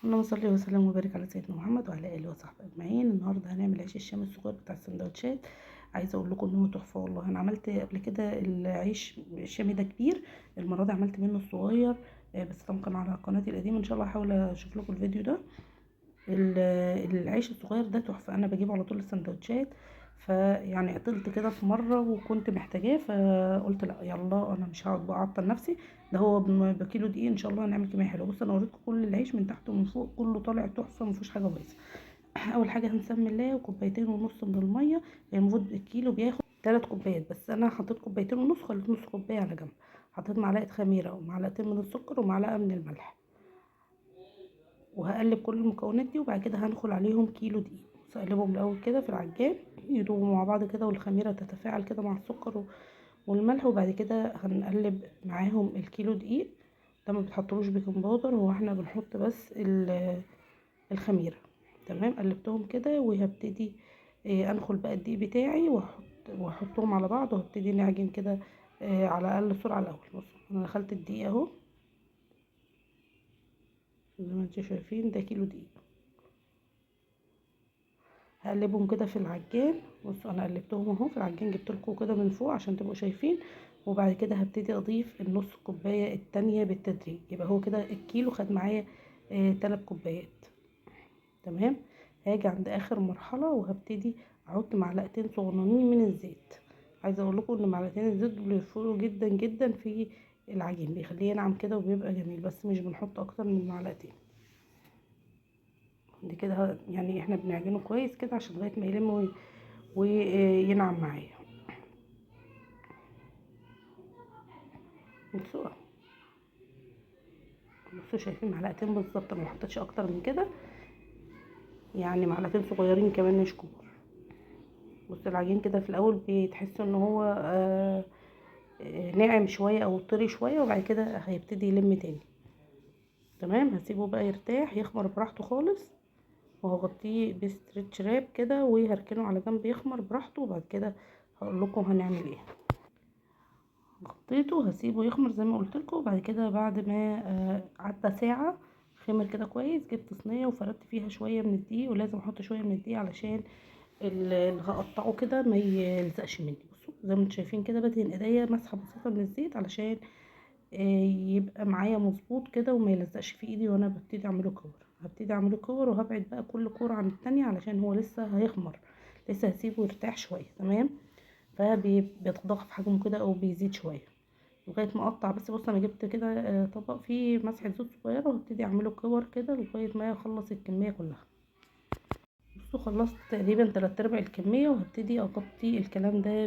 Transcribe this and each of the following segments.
اللهم صل وسلم وبارك على سيدنا محمد وعلى اله وصحبه اجمعين. النهارده هنعمل عيش الشام الصغير بتاع السندوتشات. عايزه اقول لكم ان هو تحفه والله. انا عملت قبل كده العيش الشامي ده كبير، المره دي عملت منه الصغير. بس طبعا كان على قناتي القديمه. ان شاء الله هحاول اشوف لكم الفيديو ده. العيش الصغير ده تحفه، انا بجيبه على طول السندوتشات. فيعني عطلت كده في مره وكنت محتاجاه، فقلت لا يلا انا مش هقعد بقى اعطل نفسي. ده هو بكيلو دقيق ان شاء الله هنعمل كميه حلوه. بص انا وريتكم كل العيش من تحت ومن فوق كله طالع تحفه، ما فيهوش حاجه بايظه. اول حاجه هنسمي الله وكوبايتين ونص من الميه. المفروض الكيلو بياخد 3 كوبايات، بس انا حطيت كوبايتين ونص، خليت نص كوبايه على جنب. حطيت معلقه خميره ومعلقتين من السكر ومعلقه من الملح، وهقلب كل المكونات دي. وبعد كده هندخل عليهم كيلو دقيق، بس اقلبهم الاول كده في العجان يدوبوا مع بعض كده، والخميره تتفاعل كده مع السكر والملح. وبعد كده هنقلب معاهم الكيلو دقيق ده. ما بتحطلوش بيكنج باودر، هو احنا بنحط بس الخميره. تمام، قلبتهم كده وهبتدي انخل بقى الدقيق بتاعي واحطهم على بعض، وهبتدي نعجن كده على اقل سرعه الاول. بصوا انا دخلت الدقيق اهو، زي ما انتم شايفين ده كيلو دقيق. هقلبهم كده في العجان. بصوا انا قلبتهم اهو في العجان، جبت لكم كده من فوق عشان تبقوا شايفين. وبعد كده هبتدي اضيف النص كوبايه التانية بالتدريج، يبقى هو كده الكيلو خد معايا 3 كوبايات. تمام، هاجي عند اخر مرحله وهبتدي احط معلقتين صغننين من الزيت. عايزه اقول لكم ان معلقتين الزيت دول بيفرقوا جدا جدا في العجين، بيخليه ينعم كده وبيبقى جميل، بس مش بنحط اكتر من معلقتين. دي كده يعني احنا بنعجنه كويس كده عشان لغايه ما يلم وينعم معايا. بصوا شايفين معلقتين بالظبط، انا محطتش اكتر من كده، يعني معلقتين صغيرين كمان مش كبار. بصوا العجين كده في الاول بتحسوا ان هو ناعم شويه او طري شويه، وبعد كده هيبتدي يلم تاني. تمام، هسيبه بقى يرتاح يخمر براحته خالص، وهغطيه بستريتش راب كده وهركنه على جنب يخمر براحته. وبعد كده هقول لكم هنعمل ايه. غطيته هسيبه يخمر زي ما قلت لكم. وبعد كده بعد ما عدى ساعه خمر كده كويس، جبت صينيه وفردت فيها شويه من الدقيق، ولازم احط شويه من الدقيق علشان اللي هقطعه كده ما يلزقش مني. بصوا زي ما انتم شايفين كده بدهن ايديا مسحه بسيطه من الزيت علشان يبقى معايا مظبوط كده وما يلزقش في ايدي وانا ببتدي اعمله كور. هبتدي اعمله كور وهبعد بقى كل كوره عن التانية علشان هو لسه هيخمر، لسه هسيبه يرتاح شويه. تمام، فبيتضاعف حجمه كده او بيزيد شويه لغايه ما اقطع. بس بص انا جبت كده طبق فيه مسحه زيت صغيره، وهبتدي اعمله كور كده لغايه ما اخلص الكميه كلها. بصوا خلصت تقريبا 3/4 الكميه، وهبتدي اغطي الكلام ده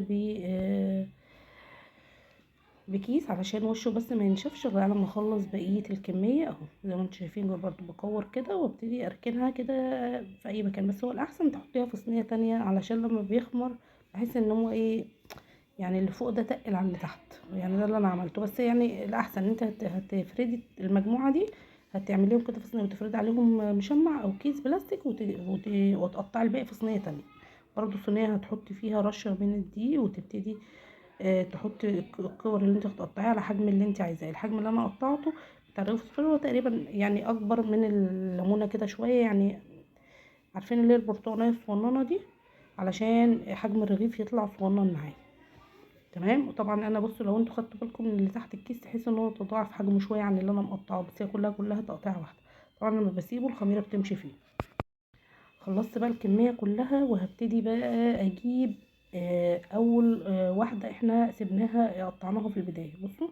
بكيس علشان وشه بس ما ينشفش غير لما اخلص بقيه الكميه. اهو زي ما انتم شايفين برضو بكور كده وابتدي اركنها كده في اي مكان. بس هو الاحسن تحطيها في صينيه تانية علشان لما بيخمر بحس ان هو ايه، يعني اللي فوق ده تقل على اللي تحت. يعني ده اللي انا عملته. بس يعني الاحسن ان انت هتفردي المجموعه دي، هتعمليهم كده في صينيه وتفردي عليهم مشمع او كيس بلاستيك وتقطعي الباقي في صينيه تانية. برضو صينيه هتحطي فيها رشه من الدقيق، وتبتدي تحطي الكور اللي انت هتقطعيها على حجم اللي انت عايزاه. الحجم اللي انا قطعته بتاع الرغيف الصغير هو تقريبا يعني اكبر من الليمونه كده شويه، يعني عارفين اللي هي البرتقانيه الصغننه دي، علشان حجم الرغيف يطلع صغنن معايا. تمام، وطبعا انا بصوا لو انتوا خدتوا بالكم من اللي تحت الكيس تحسوا ان هو تضاعف حجمه شويه عن اللي انا مقطعه، بس هي كلها تقطيعه واحده. طبعا لما بسيبه الخميره بتمشي فيه. خلصت بقى الكميه كلها، وهبتدي بقى اجيب اول واحده احنا سيبناها قطعناها في البدايه. بصوا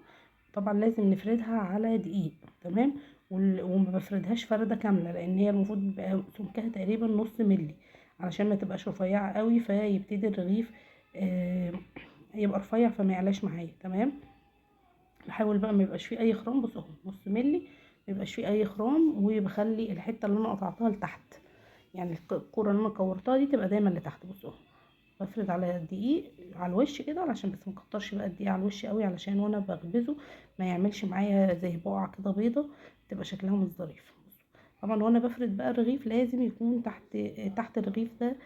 طبعا لازم نفردها على دقيق. تمام، وما بفردهاش فرده كامله، لان هي المفروض بقى سمكها تقريبا نص ملي علشان ما تبقاش رفيعه قوي، فيبتدي الرغيف آه، يبقى رفيع فما يعلاش معايا. تمام، بحاول بقى ما يبقاش فيه اي خرام. بصوا اهو نص ملي، ما يبقاش فيه اي خرام، وبخلي الحته اللي انا قطعتها لتحت، يعني الكوره اللي انا كورتها دي تبقى دايما لتحت. بصوا اهو بفرد على الدقيق على الوش كده علشان بس مكترش بقى الدقيق على الوش قوي، علشان وانا بخبزه ما يعملش معايا زي بقعه كده بيضه تبقى شكلها مش ظريف. طبعا وانا بفرد بقى الرغيف لازم يكون تحت الرغيف ده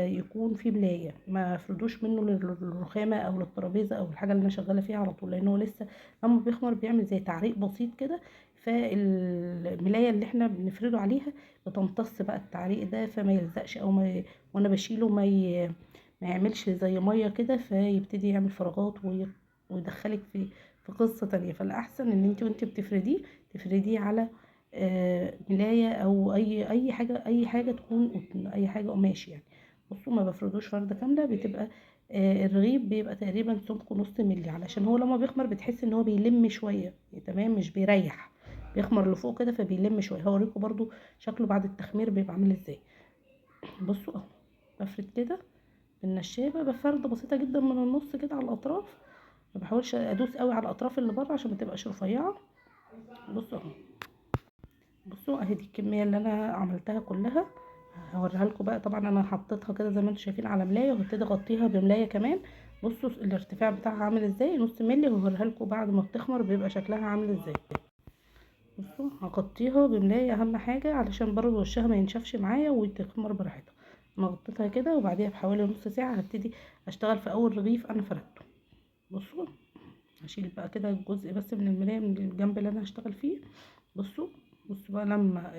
يكون فيه ملايه، ما افردوش منه للرخامه او للترابيزه او الحاجه اللي انا شغاله فيها على طول، لانه لسه لما بيخمر بيعمل زي تعريق بسيط كده، فالملايه اللي احنا بنفرده عليها بتمتص بقى التعليق ده، فما يلزقش او ما وانا بشيله ما يعملش زي ميه كده فيبتدي يعمل فراغات ويدخلك في قصه تانية. فالاحسن ان انت وانت بتفرديه تفرديه على ملايه او اي حاجه تكون قطن، اي حاجه قماش يعني. بصوا ما بفردوش فرده كامله، بتبقى الرغيف بيبقى تقريبا سمكه نص ملي، علشان هو لما بيخمر بتحس ان هو بيلم شويه، تمام، مش بيريح، بيخمر لفوق كده فبيلم شويه. هوريكم برضو شكله بعد التخمير بيبقى عامل ازاي. بصوا اهو بفرد كده بالنشابه، بفرده بسيطه جدا من النص كده على الاطراف، ما بحاولش ادوس قوي على الاطراف اللي بره عشان ما تبقاش رفيعه. بصوا اهو، بصوا اهي دي الكميه اللي انا عملتها كلها. هوريها لكم بقى. طبعا انا حطيتها كده زي ما انتم شايفين على ملايه، وهبتدي اغطيها بملايه كمان. بصوا الارتفاع بتاعها عامل ازاي، نص ملي. وهوريها لكم بعد ما بتخمر بيبقى شكلها عامل ازاي. بصوا هغطيها بملايه اهم حاجه علشان برضو وشها ما ينشفش معايا وتخمر براحتها. انا غطيتها كده، وبعديها بحوالي نص ساعه هبتدي اشتغل في اول رغيف انا فردته. بصوا هشيل بقى كده الجزء بس من الملايه من الجنب اللي انا هشتغل فيه. بصوا بصوا بقى لما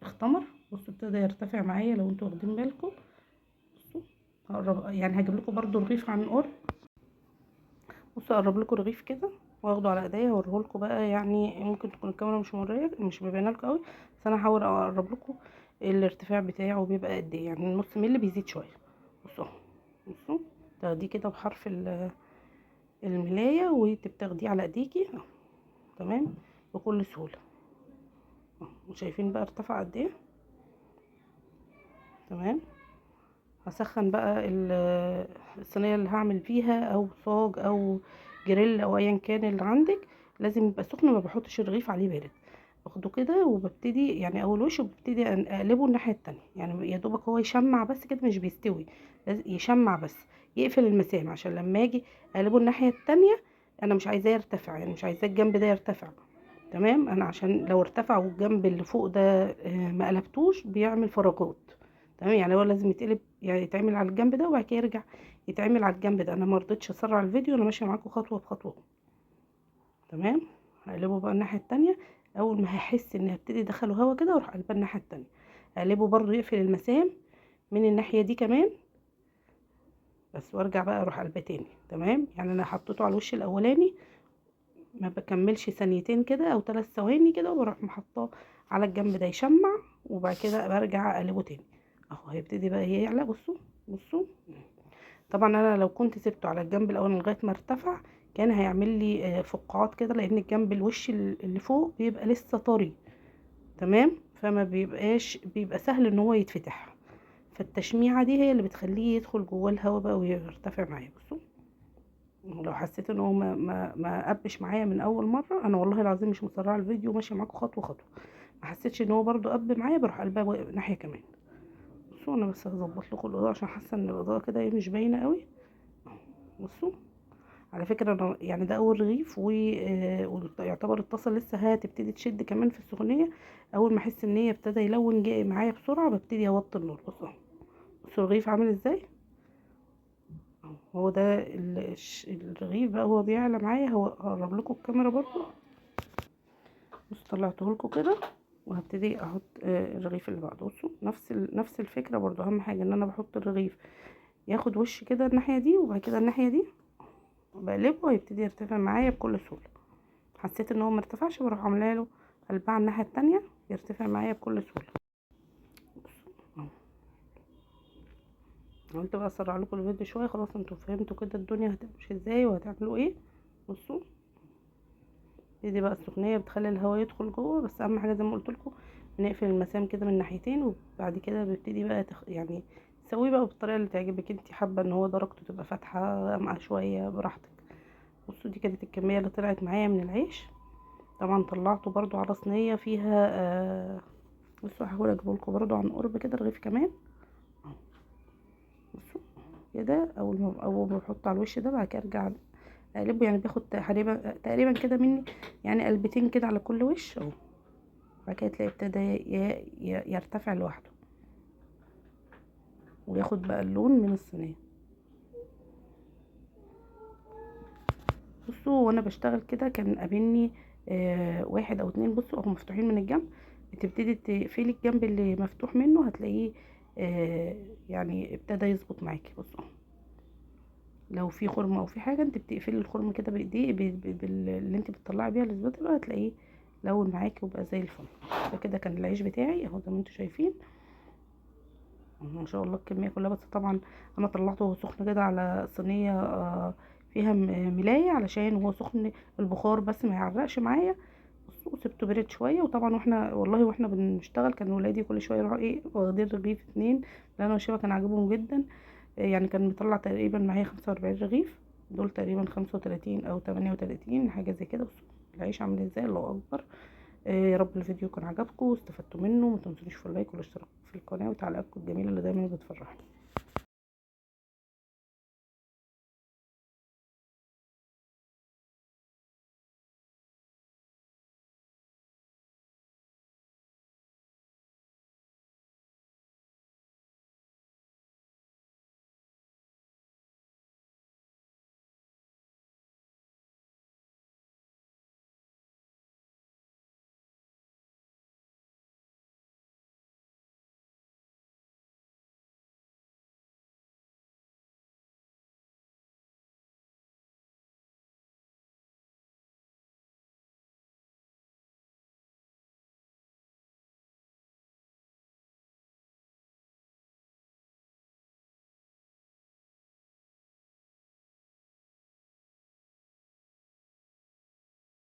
اختمر، بصوا ابتدى يرتفع معايا لو انتوا واخدين بالكم. بصوا هقرب يعني هجيب لكم برضو رغيف عن قرب. بصوا اقرب لكم رغيف كده واخده على ايديا اوريه لكم بقى. يعني ممكن تكون الكاميرا مش موريه مش مبينه لكم قوي، بس انا هحاول اقرب لكم. الارتفاع بتاعه بيبقى قد ايه، يعني نص مللي بيزيد شويه. بصوا بصوا تاخديه كده بحرف الملايه وتاخديه على ايديكي تمام بكل سهوله. شايفين بقى ارتفع قد ايه. تمام. هسخن بقى الصينيه اللي هعمل فيها او صاج او جريل او ايا كان اللي عندك، لازم يبقى سخن. ما بحطش الرغيف عليه بارد، باخده كده وببتدي يعني اول وش وببتدي اقلبه الناحيه التانية، يعني يا دوبك هو يشمع بس كده مش بيستوي، لازم يشمع بس، يقفل المسام عشان لما اجي اقلبه الناحيه التانية انا مش عايزاه يرتفع، يعني مش عايزاه الجنب ده يرتفع. تمام. انا عشان لو ارتفع والجنب اللي فوق ده ما قلبتوش بيعمل فراغات. تمام. يعني هو لازم يتقلب، يعني يتعمل على الجنب ده وبعد كده يرجع يتعمل على الجنب ده. انا ما رضيتش اسرع الفيديو، انا ماشيه معاكم خطوه بخطوه. تمام. هقلبه بقى الناحيه التانية. اول ما هحس ان هبتدي ادخله هوا كده اروح قلبها الناحيه التانية، اقلبه برضو يقفل المسام من الناحيه دي كمان بس، وارجع بقى اروح قلبه تاني. تمام. يعني انا حطيته على الوش الاولاني ما بكملش ثانيتين كده او 3 ثواني كده، وبروح محطاه على الجنب ده يشمع، وبعد كده برجع اقلبه تاني. اهو هيبتدي بقى يعلى. بصوا بصوا. طبعا انا لو كنت سبته على الجنب الاول لغايه ما ارتفع كان هيعمل لي فقاعات كده، لان الجنب الوش اللي فوق بيبقى لسه طري. تمام. فما بيبقى سهل ان هو يتفتح، فالتشميعه دي هي اللي بتخليه يدخل جوه الهواء بقى ويرتفع معايا. بصوا لو حسيت ان هو ما قبش معايا من اول مره، انا والله العظيم مش مسرعه الفيديو ماشيه معاكم خطوه خطوه، ما حسيتش ان هو برضو قب معايا بروح قلبها ناحيه كمان. بصوا انا بس هظبط لكم الاضاءه عشان حاسه ان الاضاءه كده ايه مش باينه قوي. بصوا على فكره انا يعني ده اول رغيف ويعتبر الطاسه لسه هتبتدي تشد كمان في السخونيه. اول ما احس ان هي ابتدى يلون جاي معايا بسرعه ببتدي اوطي النار. بصوا بصوا الرغيف عامل ازاي. هو ده الرغيف بقى هو بيعلى معايا. هو هقرب لكم الكاميرا برضو. بص طلعته لكم كده وهبتدي احط الرغيف اللي بعده. بصوا نفس الفكره برضو. اهم حاجه ان انا بحط الرغيف ياخد وش كده الناحيه دي وبعد كده الناحيه دي بقلبه هيبتدي يرتفع معايا بكل سهوله. حسيت ان هو مرتفعش بروح عامله له قلبها على الناحيه التانية يرتفع معايا بكل سهوله. بصوا قلت بقى اسرع لكم الفيديو شويه. خلاص انتوا فهمتوا كده الدنيا هتمشي ازاي وهتعملوا ايه. بصوا دي بقى السخنيه بتخلي الهواء يدخل جوه، بس اهم حاجه زي ما قلت لكم بنقفل المسام كده من ناحيتين، وبعد كده بيبتدي بقى يعني تسويه بقى بالطريقه اللي تعجبك انت. حابه ان هو درجته تبقى فاتحه غامقه شويه براحتك. بصوا دي كانت الكميه اللي طلعت معايا من العيش. طبعا طلعته برضو على صينيه فيها بصوا هحاول اجيبه لكم برضو عن قرب كده رغيف كمان. بصوا كده اول ما بحطه على الوش ده بعد كده ارجع اقلبه، يعني بياخد تقريبا كده مني يعني قلبتين كده على كل وش اهو. بعد كده تلاقي ابتدى يرتفع لوحده وياخد بقى اللون من الصينيه. بصوا وانا بشتغل كده كان قابلني واحد او اتنين بصوا اهو مفتوحين من الجنب، بتبتدي تقفلي الجنب اللي مفتوح منه، هتلاقيه يعني ابتدى يظبط معاكي. بصوا لو في خرم او في حاجه انت بتقفلي الخرم كده بايديه اللي انت بتطلعي بيها الاسباتولا، هتلاقيه لون معاكي وبقى زي الفل. ده كده كان العيش بتاعي اهو زي ما انتم شايفين ما شاء الله الكميه كلها. بس طبعا انا طلعته سخن كده على صينيه فيها ملايه علشان هو سخن البخار بس ما يعرقش معايا. بصوا سبته برد شويه. وطبعا واحنا بنشتغل كان ولادي كل شويه يروحوا ايه واخدين رغيف اتنين، لان انا والشباب كان عاجبهم جدا. يعني كان مطلع تقريبا معايا 45 رغيف، دول تقريبا 35 او 38 حاجه زي كده. بصوا العيش عامل ازاي، الله اكبر. يا رب الفيديو يكون عجبكم واستفدتوا منه. ما تنسونيش في اللايك والاشتراك في القناه وتعليقاتكم الجميله اللي دايما بتفرحني.